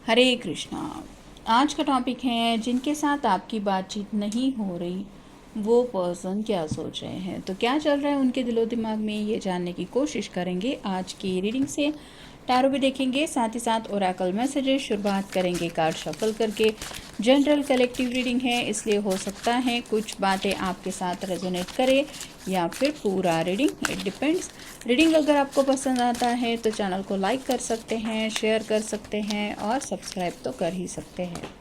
हरे कृष्णा। आज का टॉपिक है जिनके साथ आपकी बातचीत नहीं हो रही वो पर्सन क्या सोच रहे हैं, तो क्या चल रहा है उनके दिलो दिमाग में, ये जानने की कोशिश करेंगे आज की रीडिंग से। टैरो भी देखेंगे, साथ ही साथ ओरेकल मैसेजेस। शुरुआत करेंगे कार्ड शफल करके। जनरल कलेक्टिव रीडिंग है, इसलिए हो सकता है कुछ बातें आपके साथ रेजोनेट करे या फिर पूरा रीडिंग, इट डिपेंड्स। रीडिंग अगर आपको पसंद आता है तो चैनल को लाइक कर सकते हैं, शेयर कर सकते हैं और सब्सक्राइब तो कर ही सकते हैं।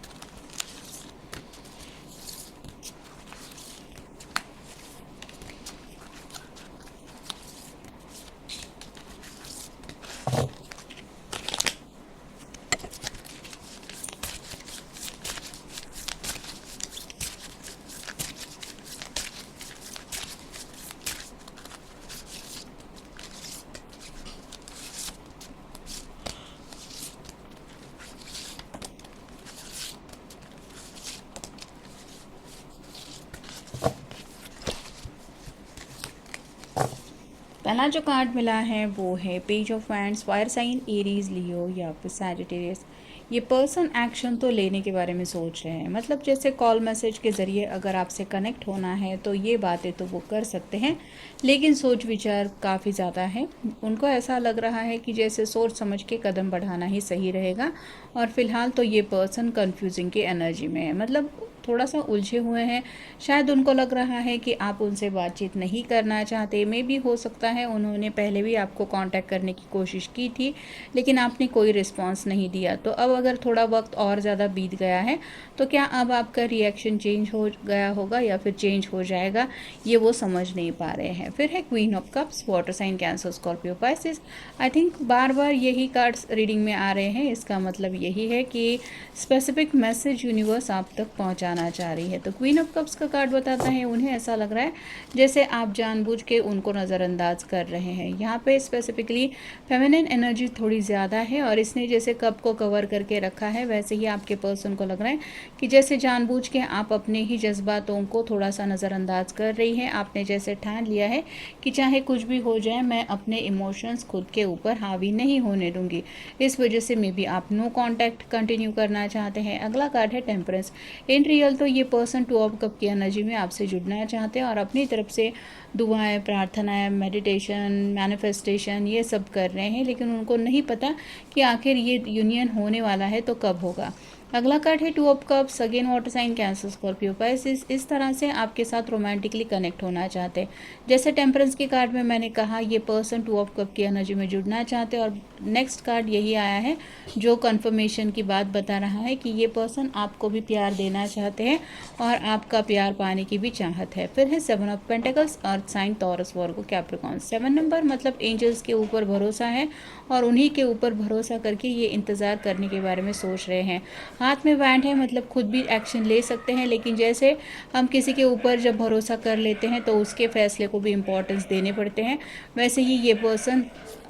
पहला जो कार्ड मिला है वो है page of wands. Fire sign Aries, Leo या फिर सैजिटेरियस। ये पर्सन एक्शन तो लेने के बारे में सोच रहे हैं, मतलब जैसे कॉल मैसेज के ज़रिए अगर आपसे कनेक्ट होना है तो ये बातें तो वो कर सकते हैं, लेकिन सोच विचार काफ़ी ज़्यादा है। उनको ऐसा लग रहा है कि जैसे सोच समझ के कदम बढ़ाना ही सही रहेगा। और फिलहाल तो ये पर्सन कंफ्यूजिंग की एनर्जी में है, मतलब थोड़ा सा उलझे हुए हैं। शायद उनको लग रहा है कि आप उनसे बातचीत नहीं करना चाहते। मे भी हो सकता है उन्होंने पहले भी आपको कांटेक्ट करने की कोशिश की थी, लेकिन आपने कोई रिस्पांस नहीं दिया। तो अब अगर थोड़ा वक्त और ज़्यादा बीत गया है तो क्या अब आपका रिएक्शन चेंज हो गया होगा या फिर चेंज हो जाएगा, ये वो समझ नहीं पा रहे हैं। फिर है queen of cups, water sign Cancer Scorpio Pisces. I think बार बार यही कार्ड्स रीडिंग में आ रहे हैं, इसका मतलब यही है कि स्पेसिफिक मैसेज यूनिवर्स आप तक पहुंचाना चाह रही है। तो क्वीन ऑफ कप्स का कार्ड बताता है उन्हें ऐसा लग रहा है जैसे आप जानबूझ के उनको नज़रअंदाज कर रहे हैं। यहाँ पे स्पेसिफिकली फेमिनिन एनर्जी थोड़ी ज़्यादा है और इसने जैसे कप को कवर करके रखा है, वैसे ही आपके पर्सन को लग रहा है कि जैसे जानबूझ के आप अपने ही जज्बातों को थोड़ा सा नज़रअंदाज कर रही हैं। आपने जैसे ठान लिया है कि चाहे कुछ भी हो जाए मैं अपने इमोशंस खुद के ऊपर हावी नहीं होने दूंगी। इस वजह से मे बी आप नो कॉन्टैक्ट कंटिन्यू करना चाहते हैं। अगला कार्ड है टेम्परेंस। इन रियल तो ये पर्सन टू ऑफ कप की एनर्जी में आपसे जुड़ना चाहते हैं और अपनी तरफ से दुआएं, प्रार्थनाएं, मेडिटेशन, मैनिफेस्टेशन ये सब कर रहे हैं, लेकिन उनको नहीं पता कि आखिर ये यूनियन होने वाला है तो कब होगा। अगला कार्ड है two of cups, again water sign Cancer Scorpio Pisces. इस तरह से आपके साथ रोमांटिकली कनेक्ट होना चाहते हैं। जैसे टेम्परेंस के कार्ड में मैंने कहा ये पर्सन टू ऑफ कप की एनर्जी में जुड़ना चाहते हैं और नेक्स्ट कार्ड यही आया है जो कंफर्मेशन की बात बता रहा है कि ये पर्सन आपको भी प्यार देना चाहते हैं और आपका प्यार पाने की भी चाहत है। फिर है seven of pentacles, earth sign Taurus Virgo Capricorn. 7 number मतलब एंजल्स के ऊपर भरोसा है और उन्हीं के ऊपर भरोसा करके ये इंतज़ार करने के बारे में सोच रहे हैं। हाथ में बैंड है, मतलब खुद भी एक्शन ले सकते हैं, लेकिन जैसे हम किसी के ऊपर जब भरोसा कर लेते हैं तो उसके फैसले को भी इम्पोर्टेंस देने पड़ते हैं, वैसे ही ये पर्सन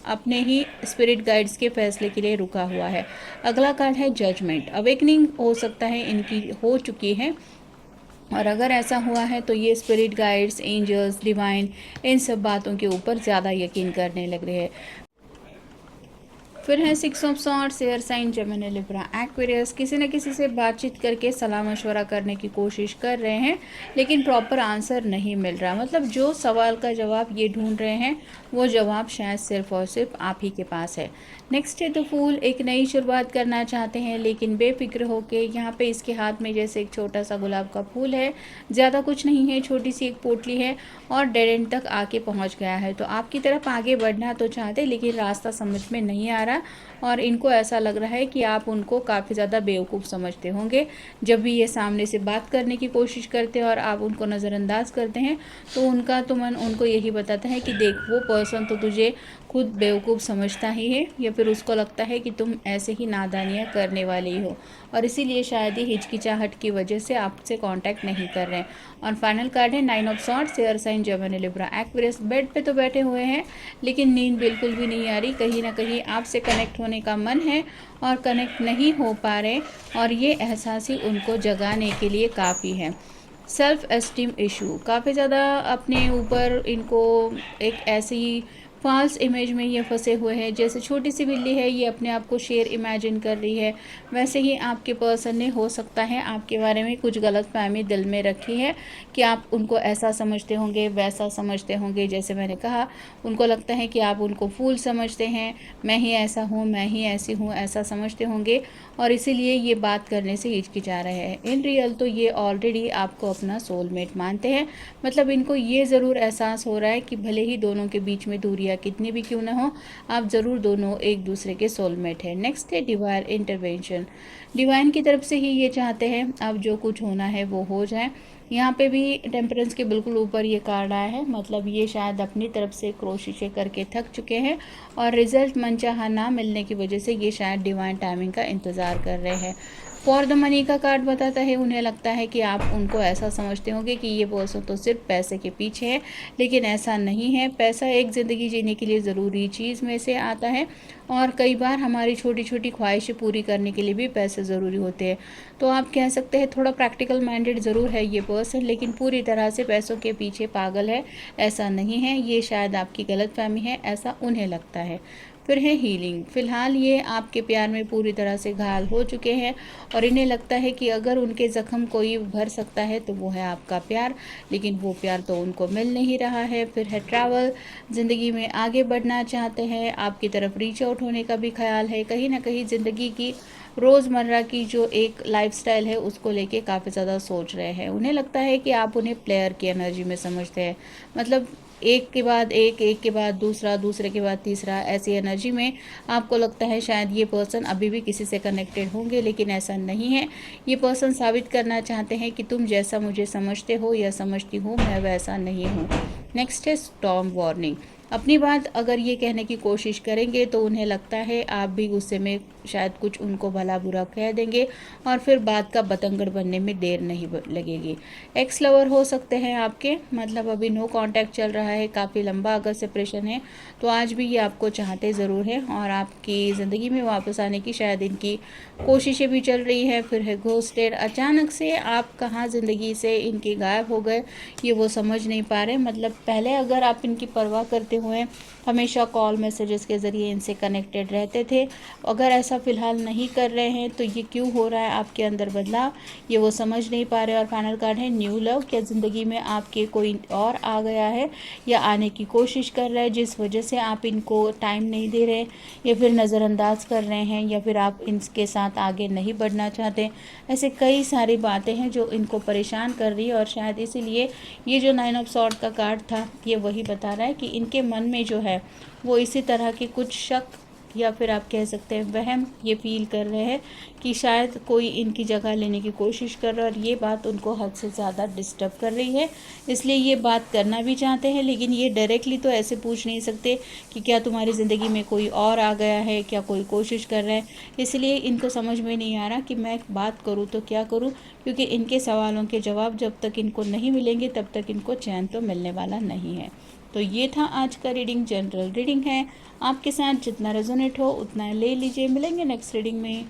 अपने ही स्पिरिट गाइड्स के फैसले के लिए रुका हुआ है। अगला कार्ड है जजमेंट। अवेकनिंग हो सकता है इनकी हो चुकी है और अगर ऐसा हुआ है तो ये स्पिरिट गाइड्स, एंजल्स, डिवाइन, इन सब बातों के ऊपर ज़्यादा यकीन करने लग रहे हैं। फिर है six of swords, air sign, Gemini, Libra, Aquarius. किसी न किसी से बातचीत करके सलाह मशवरा करने की कोशिश कर रहे हैं, लेकिन प्रॉपर आंसर नहीं मिल रहा। मतलब जो सवाल का जवाब ये ढूंढ रहे हैं वो जवाब शायद सिर्फ और सिर्फ आप ही के पास है। नेक्स्ट है द फूल। एक नई शुरुआत करना चाहते हैं लेकिन बेफिक्र होके। यहाँ पे इसके हाथ में जैसे एक छोटा सा गुलाब का फूल है, ज़्यादा कुछ नहीं है, छोटी सी एक पोटली है और डेड एंड तक आके पहुँच गया है। तो आपकी तरफ आगे बढ़ना तो चाहते, लेकिन रास्ता समझ में नहीं आ रहा और इनको ऐसा लग रहा है कि आप उनको काफ़ी ज़्यादा बेवकूफ़ समझते होंगे। जब भी ये सामने से बात करने की कोशिश करते हैं और आप उनको नज़रअंदाज करते हैं तो उनका तो मन उनको यही बताता है कि देख वो पर्सन तो तुझे खुद बेवकूफ़ समझता ही है, या फिर उसको लगता है कि तुम ऐसे ही नादानियाँ करने वाले ही हो और इसीलिए शायद ही हिचकिचाहट की वजह से आपसे कांटेक्ट नहीं कर रहे हैं। और फाइनल कार्ड है nine of swords, air sign, Gemini, Libra, Aquarius. Bed पे तो बैठे हुए हैं लेकिन नींद बिल्कुल भी नहीं आ रही। कहीं ना कहीं आपसे कनेक्ट होने का मन है और कनेक्ट नहीं हो पा रहे और ये एहसास ही उनको जगाने के लिए काफ़ी है। सेल्फ एस्टीम इशू काफ़ी ज़्यादा अपने ऊपर इनको एक ऐसी फॉल्स इमेज में ये फंसे हुए हैं। जैसे छोटी सी बिल्ली है, ये अपने आप को शेर इमेजिन कर रही है, वैसे ही आपके पर्सन ने हो सकता है आपके बारे में कुछ गलतफहमी दिल में रखी है कि आप उनको ऐसा समझते होंगे, वैसा समझते होंगे। जैसे मैंने कहा, उनको लगता है कि आप उनको फूल समझते हैं, मैं ही ऐसा हूँ, मैं ही ऐसी हूँ, ऐसा समझते होंगे और इसीलिए ये बात करने से हिचकिचा रहे हैं। इन रियल तो ये ऑलरेडी आपको अपना सोलमेट मानते हैं। मतलब इनको ये ज़रूर एहसास हो रहा है कि भले ही दोनों के बीच में दूरियां कितनी भी क्यों ना हो, आप ज़रूर दोनों एक दूसरे के सोलमेट हैं। नेक्स्ट है डिवाइन इंटरवेंशन। डिवाइन की तरफ से ही ये चाहते हैं अब जो कुछ होना है वो हो जाए। यहाँ पे भी टेम्परेंस के बिल्कुल ऊपर ये कार्ड आया है, मतलब ये शायद अपनी तरफ से कोशिशें करके थक चुके हैं और रिजल्ट मनचाहा ना मिलने की वजह से ये शायद डिवाइन टाइमिंग का इंतज़ार कर रहे हैं। फॉर द मनी का कार्ड बताता है उन्हें लगता है कि आप उनको ऐसा समझते होंगे कि ये पर्सन तो सिर्फ पैसे के पीछे है, लेकिन ऐसा नहीं है। पैसा एक ज़िंदगी जीने के लिए ज़रूरी चीज़ में से आता है और कई बार हमारी छोटी छोटी ख्वाहिशें पूरी करने के लिए भी पैसे ज़रूरी होते हैं। तो आप कह सकते हैं थोड़ा प्रैक्टिकल माइंडेड ज़रूर है ये पर्सन, लेकिन पूरी तरह से पैसों के पीछे पागल है ऐसा नहीं है। ये शायद आपकी गलतफहमी है, ऐसा उन्हें लगता है। फिर है हीलिंग। फ़िलहाल ये आपके प्यार में पूरी तरह से घायल हो चुके हैं और इन्हें लगता है कि अगर उनके ज़ख्म कोई भर सकता है तो वो है आपका प्यार, लेकिन वो प्यार तो उनको मिल नहीं रहा है। फिर है ट्रैवल। ज़िंदगी में आगे बढ़ना चाहते हैं, आपकी तरफ रीच आउट होने का भी ख्याल है। कहीं ना कहीं ज़िंदगी की रोज़मर्रा की जो एक लाइफस्टाइल है उसको लेके काफ़ी ज़्यादा सोच रहे हैं। उन्हें लगता है कि आप उन्हें प्लेयर की एनर्जी में समझते हैं, मतलब एक के बाद एक के बाद दूसरा, दूसरे के बाद तीसरा, ऐसी एनर्जी में आपको लगता है शायद ये पर्सन अभी भी किसी से कनेक्टेड होंगे, लेकिन ऐसा नहीं है। ये पर्सन साबित करना चाहते हैं कि तुम जैसा मुझे समझते हो या समझती हूँ, मैं वैसा नहीं हूँ। नेक्स्ट है स्टॉर्म वार्निंग। अपनी बात अगर ये कहने की कोशिश करेंगे तो उन्हें लगता है आप भी गुस्से में शायद कुछ उनको भला बुरा कह देंगे और फिर बात का बतंगड़ बनने में देर नहीं लगेगी। एक्स लवर हो सकते हैं आपके, मतलब अभी नो कांटेक्ट चल रहा है, काफ़ी लंबा अगर सेपरेशन है तो आज भी ये आपको चाहते ज़रूर हैं और आपकी ज़िंदगी में वापस आने की शायद इनकी कोशिशें भी चल रही है। फिर है घोस्टेड। अचानक से आप कहाँ ज़िंदगी से इनके गायब हो गए ये वो समझ नहीं पा रहे। मतलब पहले अगर आप इनकी परवाह करते हुए हमेशा कॉल मैसेजेस के ज़रिए इनसे कनेक्टेड रहते थे, अगर ऐसा फ़िलहाल नहीं कर रहे हैं तो ये क्यों हो रहा है आपके अंदर बदलाव, ये वो समझ नहीं पा रहे। और फाइनल कार्ड है न्यू लव। क्या ज़िंदगी में आपके कोई और आ गया है या आने की कोशिश कर रहा है जिस वजह से आप इनको टाइम नहीं दे रहे या फिर नज़रअंदाज कर रहे हैं या फिर आप इनके साथ आगे नहीं बढ़ना चाहते। ऐसे कई सारी बातें हैं जो इनको परेशान कर रही है और शायद इसीलिए ये जो 9 ऑफ सॉर्ड का कार्ड था ये वही बता रहा है कि इनके मन में जो है वो इसी तरह के कुछ शक या फिर आप कह सकते हैं वहम ये फील कर रहे हैं कि शायद कोई इनकी जगह लेने की कोशिश कर रहा है और ये बात उनको हद से ज़्यादा डिस्टर्ब कर रही है। इसलिए ये बात करना भी चाहते हैं, लेकिन ये डायरेक्टली तो ऐसे पूछ नहीं सकते कि क्या तुम्हारी ज़िंदगी में कोई और आ गया है, क्या कोई कोशिश कर रहा है। इसलिए इनको समझ में नहीं आ रहा कि मैं बात करूँ तो क्या करूँ, क्योंकि इनके सवालों के जवाब जब तक इनको नहीं मिलेंगे तब तक इनको चैन तो मिलने वाला नहीं है। तो ये था आज का रीडिंग, जनरल रीडिंग है। आपके साथ जितना रेजोनेट हो उतना ले लीजिए। मिलेंगे नेक्स्ट रीडिंग में।